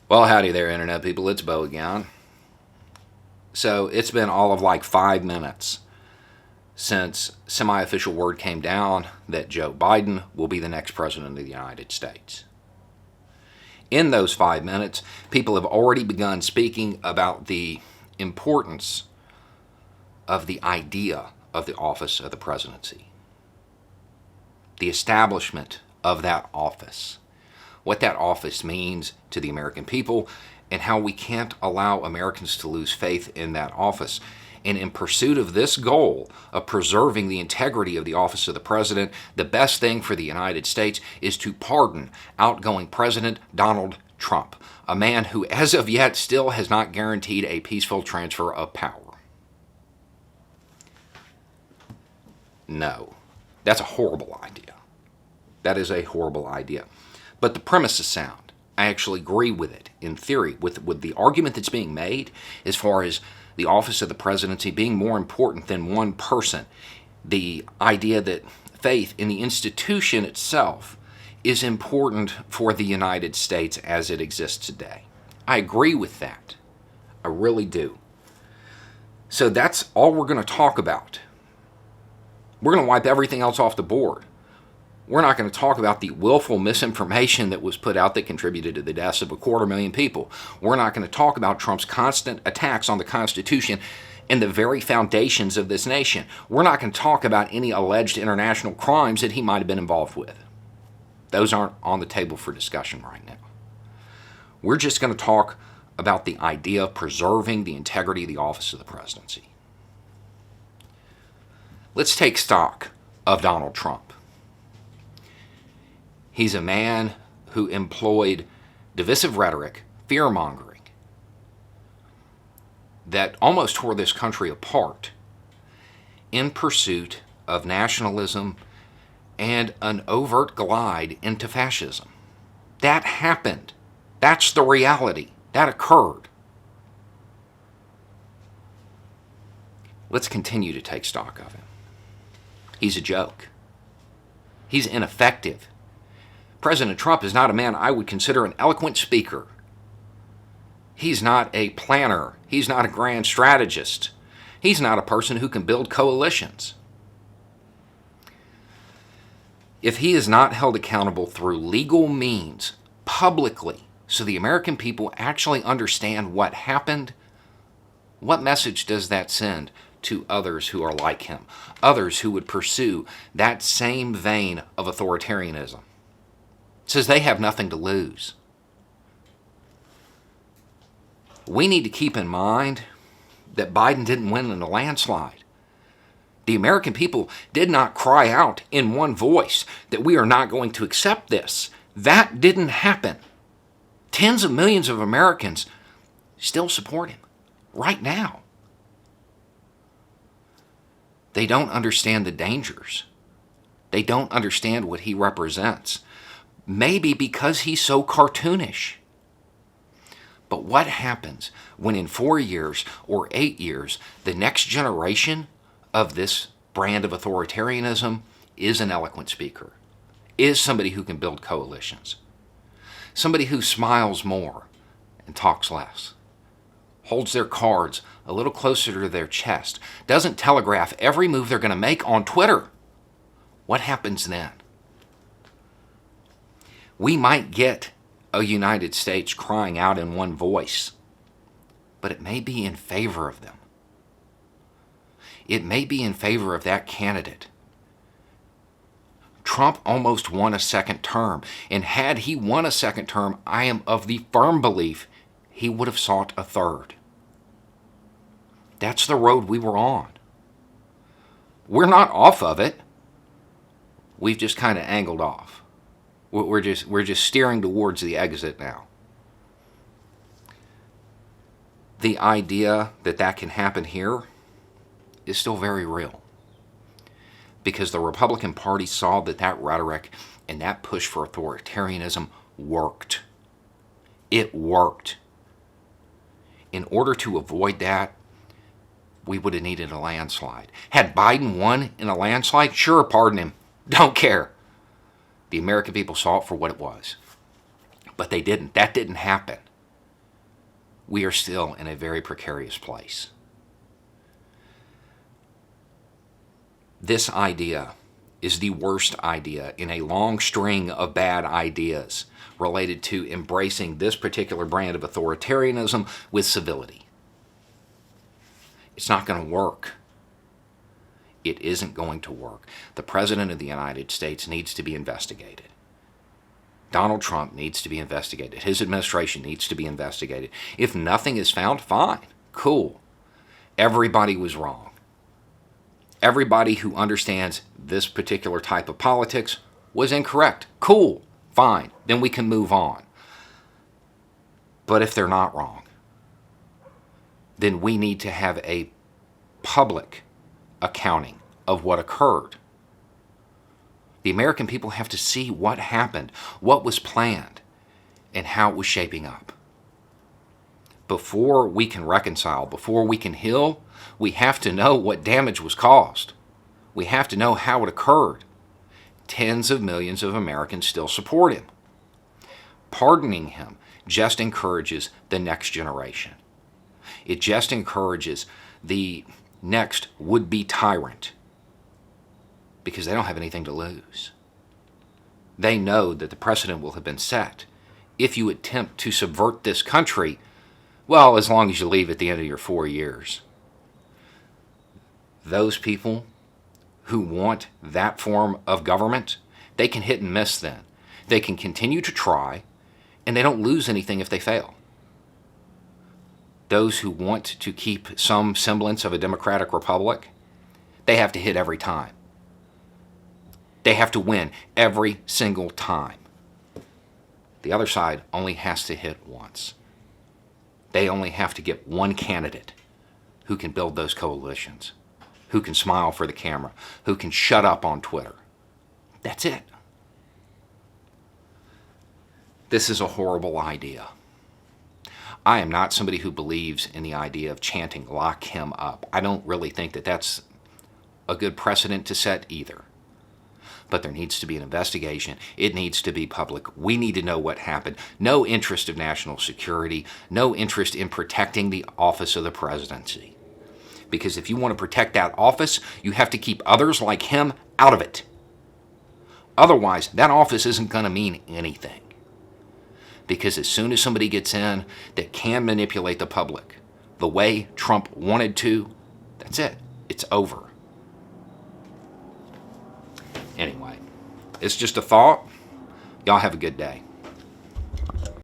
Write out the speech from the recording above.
Well, howdy there, Internet people. It's Bo again. So, it's been all of like 5 minutes since semi official word came down that Joe Biden will be the next president of the United States. In those 5 minutes, people have already begun speaking about the importance of the idea of the office of the presidency, the establishment of that office, what that office means to the American people, and how we can't allow Americans to lose faith in that office. And in pursuit of this goal of preserving the integrity of the office of the president, the best thing for the United States is to pardon outgoing President Donald Trump, a man who, as of yet, still has not guaranteed a peaceful transfer of power. No, that's a horrible idea. That is a horrible idea. But the premise is sound. I actually agree with it in theory, with the argument that's being made as far as the office of the presidency being more important than one person. The idea that faith in the institution itself is important for the United States as it exists today. I agree with that. I really do. So that's all we're going to talk about. We're going to wipe everything else off the board. We're not going to talk about the willful misinformation that was put out that contributed to the deaths of 250,000 people. We're not going to talk about Trump's constant attacks on the Constitution and the very foundations of this nation. We're not going to talk about any alleged international crimes that he might have been involved with. Those aren't on the table for discussion right now. We're just going to talk about the idea of preserving the integrity of the office of the presidency. Let's take stock of Donald Trump. He's a man who employed divisive rhetoric, fear-mongering, that almost tore this country apart in pursuit of nationalism and an overt glide into fascism. That happened. That's the reality. That occurred. Let's continue to take stock of him. He's a joke. He's ineffective. President Trump is not a man I would consider an eloquent speaker. He's not a planner. He's not a grand strategist. He's not a person who can build coalitions. If he is not held accountable through legal means, publicly, so the American people actually understand what happened, what message does that send to others who are like him, others who would pursue that same vein of authoritarianism? It says they have nothing to lose. We need to keep in mind that Biden didn't win in a landslide. The American people did not cry out in one voice that we are not going to accept this. That didn't happen. Tens of millions of Americans still support him right now. They don't understand the dangers. They don't understand what he represents. Maybe because he's so cartoonish. But what happens when in 4 years or 8 years, the next generation of this brand of authoritarianism is an eloquent speaker, is somebody who can build coalitions, somebody who smiles more and talks less, holds their cards a little closer to their chest, doesn't telegraph every move they're going to make on Twitter? What happens then? We might get a United States crying out in one voice, but it may be in favor of them. It may be in favor of that candidate. Trump almost won a second term, and had he won a second term, I am of the firm belief he would have sought a third. That's the road we were on. We're not off of it. We've just kind of angled off. We're just steering towards the exit now. The idea that that can happen here is still very real, because the Republican Party saw that that rhetoric and that push for authoritarianism worked. It worked. In order to avoid that, we would have needed a landslide. Had Biden won in a landslide, sure, pardon him. Don't care. The American people saw it for what it was. But they didn't. That didn't happen. we are still in a very precarious place. This idea is the worst idea in a long string of bad ideas related to embracing this particular brand of authoritarianism with civility. It's not going to work. It isn't going to work. The President of the United States needs to be investigated. Donald Trump needs to be investigated. His administration needs to be investigated. If nothing is found, fine, cool. Everybody was wrong. Everybody who understands this particular type of politics was incorrect. Cool, fine, then we can move on. But if they're not wrong, then we need to have a public accounting of what occurred. The American people have to see what happened, what was planned, and how it was shaping up. Before we can reconcile, before we can heal, we have to know what damage was caused. We have to know how it occurred. Tens of millions of Americans still support him. Pardoning him just encourages the next generation. It just encourages the next would-be tyrant because they don't have anything to lose. They know that the precedent will have been set. If you attempt to subvert this country, well, as long as you leave at the end of your 4 years. Those people who want that form of government, they can hit and miss then. They can continue to try, and they don't lose anything if they fail. Those who want to keep some semblance of a democratic republic, they have to hit every time. They have to win every single time. The other side only has to hit once. They only have to get one candidate who can build those coalitions, who can smile for the camera, who can shut up on Twitter. That's it. This is a horrible idea. I am not somebody who believes in the idea of chanting, lock him up. I don't really think that that's a good precedent to set either. But there needs to be an investigation. It needs to be public. We need to know what happened. No interest of national security. No interest in protecting the office of the presidency. Because if you want to protect that office, you have to keep others like him out of it. Otherwise, that office isn't going to mean anything. Because as soon as somebody gets in that can manipulate the public the way Trump wanted to, that's it. It's over. Anyway, it's just a thought. Y'all have a good day.